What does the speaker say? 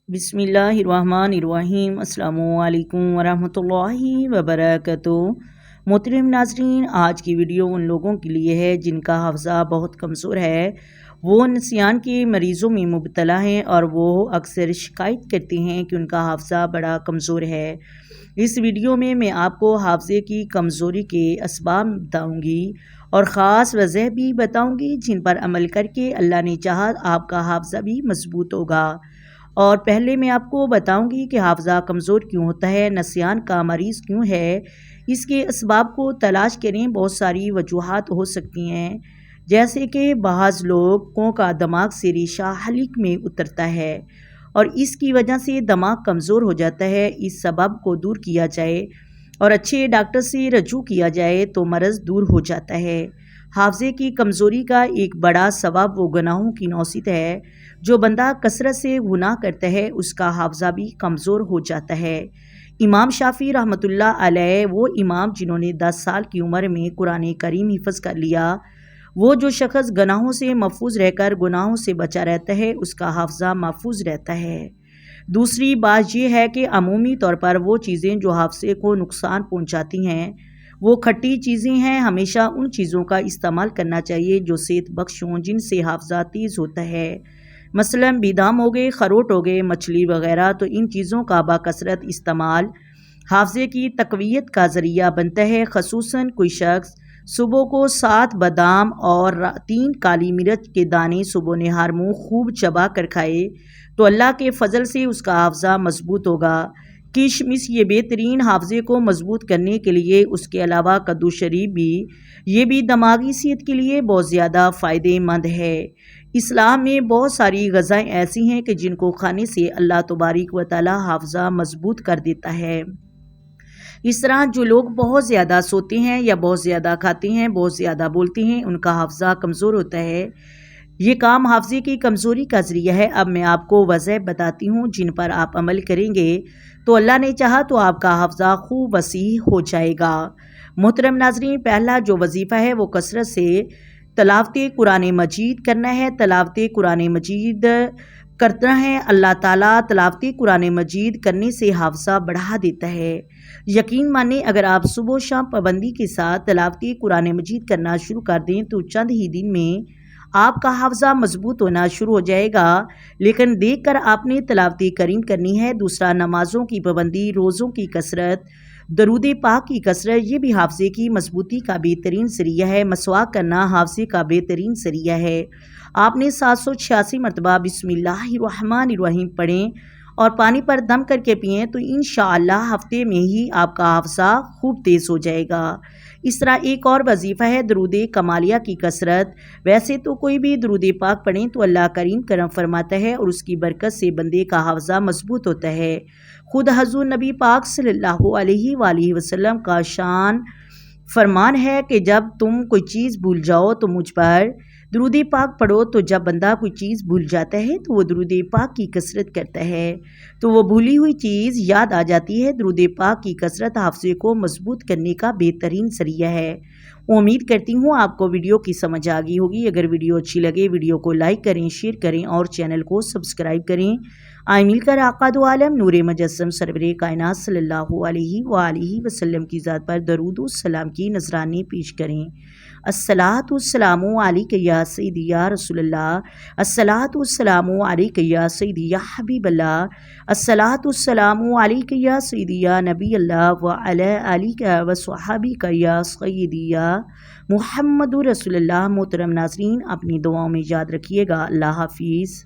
بسم اللہ الرحمن الرحیم۔ السلام علیکم ورحمۃ اللہ وبرکاتہ۔ محترم ناظرین، آج کی ویڈیو ان لوگوں کے لیے ہے جن کا حافظہ بہت کمزور ہے، وہ نسیان کے مریضوں میں مبتلا ہیں اور وہ اکثر شکایت کرتے ہیں کہ ان کا حافظہ بڑا کمزور ہے۔ اس ویڈیو میں آپ کو حافظے کی کمزوری کے اسباب بتاؤں گی اور خاص وجہ بھی بتاؤں گی جن پر عمل کر کے اللہ نے چاہا آپ کا حافظہ بھی مضبوط ہوگا۔ اور پہلے میں آپ کو بتاؤں گی کہ حافظہ کمزور کیوں ہوتا ہے، نسیان کا مریض کیوں ہے، اس کے اسباب کو تلاش کریں۔ بہت ساری وجوہات ہو سکتی ہیں، جیسے کہ بعض لوگوں کا دماغ سے ریشہ حلق میں اترتا ہے اور اس کی وجہ سے دماغ کمزور ہو جاتا ہے۔ اس سبب کو دور کیا جائے اور اچھے ڈاکٹر سے رجوع کیا جائے تو مرض دور ہو جاتا ہے۔ حافظے کی کمزوری کا ایک بڑا سبب وہ گناہوں کی نوعیت ہے۔ جو بندہ کثرت سے گناہ کرتا ہے اس کا حافظہ بھی کمزور ہو جاتا ہے۔ امام شافعی رحمۃ اللہ علیہ وہ امام جنہوں نے 10 سال کی عمر میں قرآن کریم حفظ کر لیا، وہ جو شخص گناہوں سے محفوظ رہ کر گناہوں سے بچا رہتا ہے اس کا حافظہ محفوظ رہتا ہے۔ دوسری بات یہ ہے کہ عمومی طور پر وہ چیزیں جو حافظے کو نقصان پہنچاتی ہیں وہ کھٹی چیزیں ہیں۔ ہمیشہ ان چیزوں کا استعمال کرنا چاہیے جو صحت بخش ہوں، جن سے حافظہ تیز ہوتا ہے۔ مثلاً بادام ہو گئے، خروٹ ہو گئے، مچھلی وغیرہ۔ تو ان چیزوں کا باکثرت استعمال حافظے کی تقویت کا ذریعہ بنتا ہے۔ خصوصاً کوئی شخص صبح کو 7 بادام اور 3 کالی مرچ کے دانے صبح نہار منہ خوب چبا کر کھائے تو اللہ کے فضل سے اس کا حافظہ مضبوط ہوگا۔ کشمش یہ بہترین حافظے کو مضبوط کرنے کے لیے، اس کے علاوہ کدو شریف بھی، یہ بھی دماغی صحت کے لیے بہت زیادہ فائدہ مند ہے۔ اسلام میں بہت ساری غذائیں ایسی ہیں کہ جن کو کھانے سے اللہ تبارک و تعالی حافظہ مضبوط کر دیتا ہے۔ اس طرح جو لوگ بہت زیادہ سوتے ہیں یا بہت زیادہ کھاتے ہیں، بہت زیادہ بولتے ہیں، ان کا حافظہ کمزور ہوتا ہے۔ یہ کام حافظے کی کمزوری کا ذریعہ ہے۔ اب میں آپ کو وجہ بتاتی ہوں جن پر آپ عمل کریں گے تو اللہ نے چاہا تو آپ کا حافظہ خوب وسیع ہو جائے گا۔ محترم ناظرین، پہلا جو وظیفہ ہے وہ کثرت سے تلاوت قرآن مجید کرنا ہے۔ تلاوت قرآن مجید کرنا ہے۔ اللہ تعالیٰ تلاوت قرآن مجید کرنے سے حافظہ بڑھا دیتا ہے۔ یقین مانیں، اگر آپ صبح و شام پابندی کے ساتھ تلاوت قرآن مجید کرنا شروع کر دیں تو چند ہی دن میں آپ کا حافظہ مضبوط ہونا شروع ہو جائے گا۔ لیکن دیکھ کر آپ نے تلاوت کریم کرنی ہے۔ دوسرا، نمازوں کی پابندی، روزوں کی کثرت، درود پاک کی کثرت، یہ بھی حافظے کی مضبوطی کا بہترین ذریعہ ہے۔ مسواک کرنا حافظے کا بہترین ذریعہ ہے۔ آپ نے 786 مرتبہ بسم اللہ الرحمن الرحیم پڑھیں اور پانی پر دم کر کے پئیں تو انشاءاللہ ہفتے میں ہی آپ کا حافظہ خوب تیز ہو جائے گا۔ اس طرح ایک اور وظیفہ ہے درود کمالیہ کی کثرت۔ ویسے تو کوئی بھی درود پاک پڑھیں تو اللہ کریم کرم فرماتا ہے اور اس کی برکت سے بندے کا حافظہ مضبوط ہوتا ہے۔ خود حضور نبی پاک صلی اللہ علیہ وآلہ وسلم کا شان فرمان ہے کہ جب تم کوئی چیز بھول جاؤ تو مجھ پر درود پاک پڑھو۔ تو جب بندہ کوئی چیز بھول جاتا ہے تو وہ درود پاک کی کثرت کرتا ہے تو وہ بھولی ہوئی چیز یاد آ جاتی ہے۔ درود پاک کی کثرت حافظے کو مضبوط کرنے کا بہترین ذریعہ ہے۔ امید کرتی ہوں آپ کو ویڈیو کی سمجھ آ گئی ہوگی۔ اگر ویڈیو اچھی لگے ویڈیو کو لائک کریں، شیئر کریں اور چینل کو سبسکرائب کریں۔ آئے مل کر آقا دو عالم نور مجسم سرور کائنات صلی اللہ علیہ وآلہ وسلم کی ذات پر درود و سلام کی نذرانے پیش کریں۔ الصلاۃ والسلام علیک یا سیدی یا رسول اللہ، الصلاۃ والسلام علیک یا سیدی یا حبیب اللہ، الصلاۃ والسلام علیک یا سیدی یا نبی اللہ وعلی آلک وصحابک یا سیدی یا محمد رسول اللہ۔ محترم ناظرین، اپنی دعاؤں میں یاد رکھیے گا۔ اللہ حافظ۔